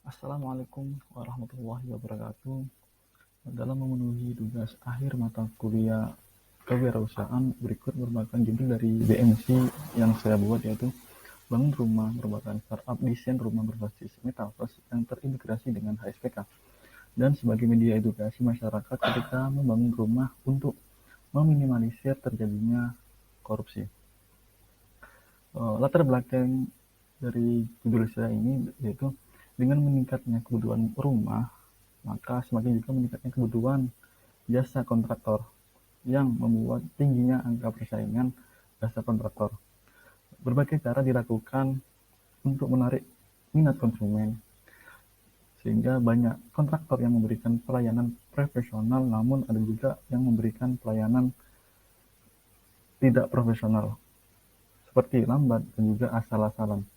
Assalamualaikum warahmatullahi wabarakatuh. Dalam memenuhi tugas akhir mata kuliah kewirausahaan, berikut merupakan judul dari BMC yang saya buat, yaitu Bangun Rumah merupakan startup desain rumah berbasis metaverse yang terintegrasi dengan HSPK dan sebagai media edukasi masyarakat ketika membangun rumah untuk meminimalisir terjadinya korupsi. Latar belakang dari judul saya ini yaitu dengan meningkatnya kebutuhan rumah, maka semakin juga meningkatnya kebutuhan jasa kontraktor yang membuat tingginya angka persaingan jasa kontraktor. Berbagai cara dilakukan untuk menarik minat konsumen, sehingga banyak kontraktor yang memberikan pelayanan profesional, namun ada juga yang memberikan pelayanan tidak profesional, seperti lambat dan juga asal-asalan.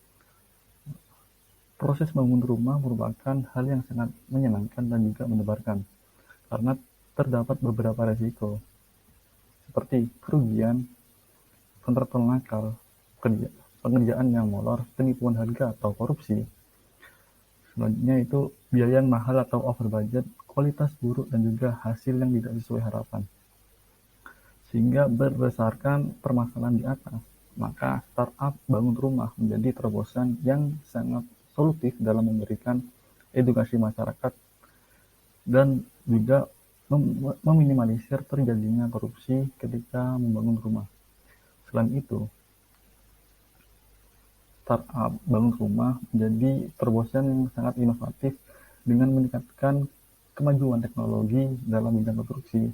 Proses membangun rumah merupakan hal yang sangat menyenangkan dan juga mendebarkan, karena terdapat beberapa resiko, seperti kerugian, kontraktor nakal, pengerjaan yang molor, penipuan harga atau korupsi. Selanjutnya itu biaya yang mahal atau over budget, kualitas buruk dan juga hasil yang tidak sesuai harapan. Sehingga berdasarkan permasalahan di atas, maka startup bangun rumah menjadi terobosan yang sangat solutif dalam memberikan edukasi masyarakat dan juga meminimalisir terjadinya korupsi ketika membangun rumah. Selain itu, startup bangun rumah menjadi terobosan yang sangat inovatif dengan meningkatkan kemajuan teknologi dalam bidang konstruksi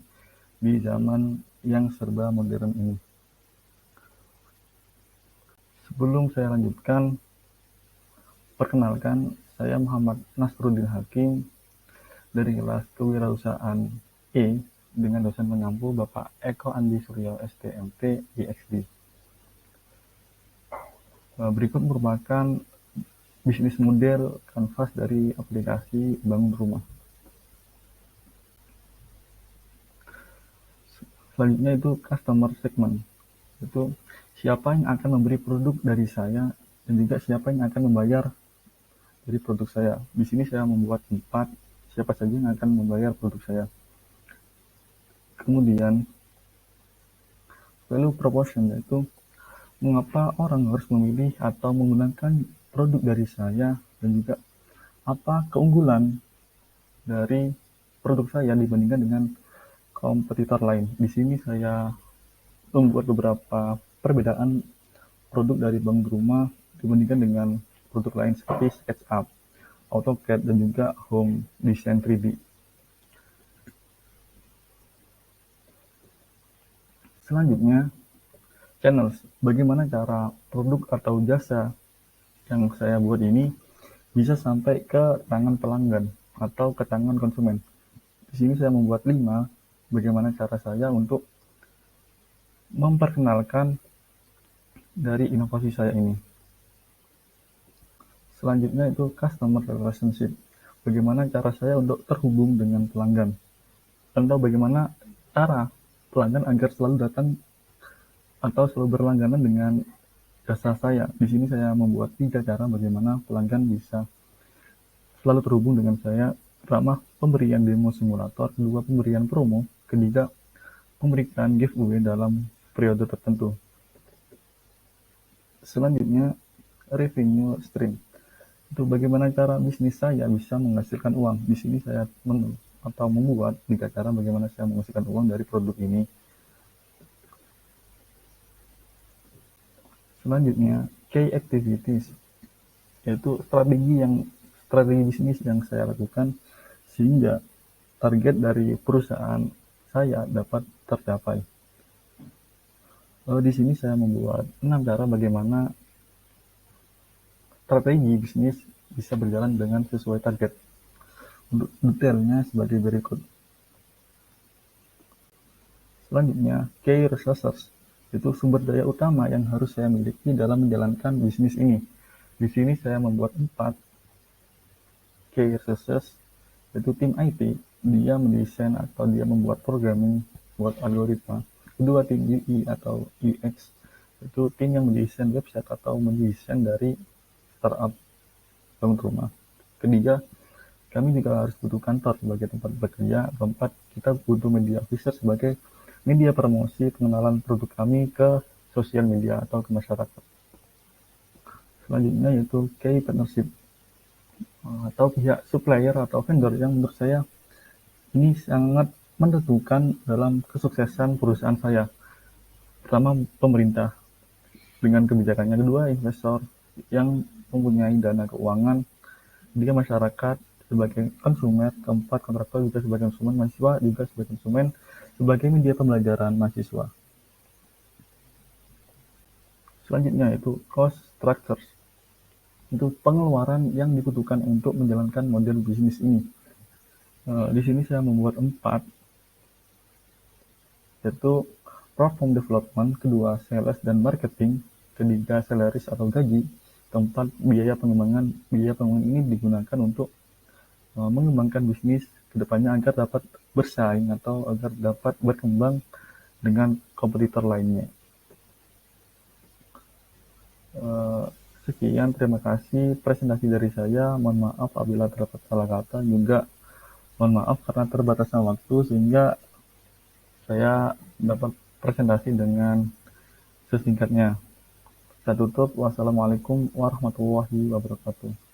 di zaman yang serba modern ini. Sebelum saya lanjutkan, perkenalkan, saya Muhammad Nasruddin Hakim dari kelas Kewirausahaan E dengan dosen pengampu Bapak Eko Andi Suryo STMT PhD. Berikut merupakan bisnis model kanvas dari aplikasi bangun rumah. Selanjutnya itu customer segment. Itu siapa yang akan memberi produk dari saya dan juga siapa yang akan membayar dari produk saya. Di sini saya membuat 4, siapa saja yang akan membayar produk saya. Kemudian value proposition, yaitu mengapa orang harus memilih atau menggunakan produk dari saya dan juga apa keunggulan dari produk saya dibandingkan dengan kompetitor lain. Di sini saya membuat beberapa perbedaan produk dari bank rumah dibandingkan dengan produk lain seperti SketchUp, AutoCAD, dan juga Home Design 3D. Selanjutnya, channels. Bagaimana cara produk atau jasa yang saya buat ini bisa sampai ke tangan pelanggan atau ke tangan konsumen. Di sini saya membuat 5 bagaimana cara saya untuk memperkenalkan dari inovasi saya ini. Selanjutnya itu customer relationship. Bagaimana cara saya untuk terhubung dengan pelanggan. Atau bagaimana cara pelanggan agar selalu datang atau selalu berlangganan dengan jasa saya. Di sini saya membuat 3 cara bagaimana pelanggan bisa selalu terhubung dengan saya. Pertama, pemberian demo simulator. Kedua, pemberian promo. Ketiga, memberikan giveaway dalam periode tertentu. Selanjutnya, revenue stream. Itu bagaimana cara bisnis saya bisa menghasilkan uang. Di sini saya membuat 3 cara bagaimana saya menghasilkan uang dari produk ini. Selanjutnya, key activities, yaitu strategi bisnis yang saya lakukan sehingga target dari perusahaan saya dapat tercapai. Di sini saya membuat 6 cara bagaimana strategi bisnis bisa berjalan dengan sesuai target. Untuk detailnya sebagai berikut. Selanjutnya, key resources, itu sumber daya utama yang harus saya miliki dalam menjalankan bisnis ini. Di sini saya membuat 4 key resources, yaitu tim IT, dia mendesain atau dia membuat programming buat algoritma. Kedua, tim UI atau UX, itu tim yang mendesain website atau mendesain dari startup bangun rumah. Ketiga, kami juga harus butuh kantor sebagai tempat bekerja. Keempat, kita butuh media officer sebagai media promosi pengenalan produk kami ke sosial media atau ke masyarakat. Selanjutnya yaitu key partnership atau pihak supplier atau vendor yang menurut saya ini sangat menentukan dalam kesuksesan perusahaan saya. Pertama, pemerintah dengan kebijakannya. Kedua, investor yang mempunyai dana keuangan. Ketiga, masyarakat sebagai konsumen. Keempat, kontraktor juga sebagai konsumen. Mahasiswa juga sebagai konsumen sebagai media pembelajaran mahasiswa. Selanjutnya yaitu cost structures. Itu pengeluaran yang dibutuhkan untuk menjalankan model bisnis ini. Di sini saya membuat 4, yaitu platform development, kedua sales dan marketing, ketiga salaries atau gaji, keempat biaya pengembangan. Biaya pengembangan ini digunakan untuk mengembangkan bisnis kedepannya agar dapat bersaing atau agar dapat berkembang dengan kompetitor lainnya. Sekian, terima kasih presentasi dari saya. Mohon maaf apabila terdapat salah kata, juga mohon maaf karena terbatasnya waktu sehingga saya dapat presentasi dengan sesingkatnya. Saya tutup. Wassalamualaikum warahmatullahi wabarakatuh.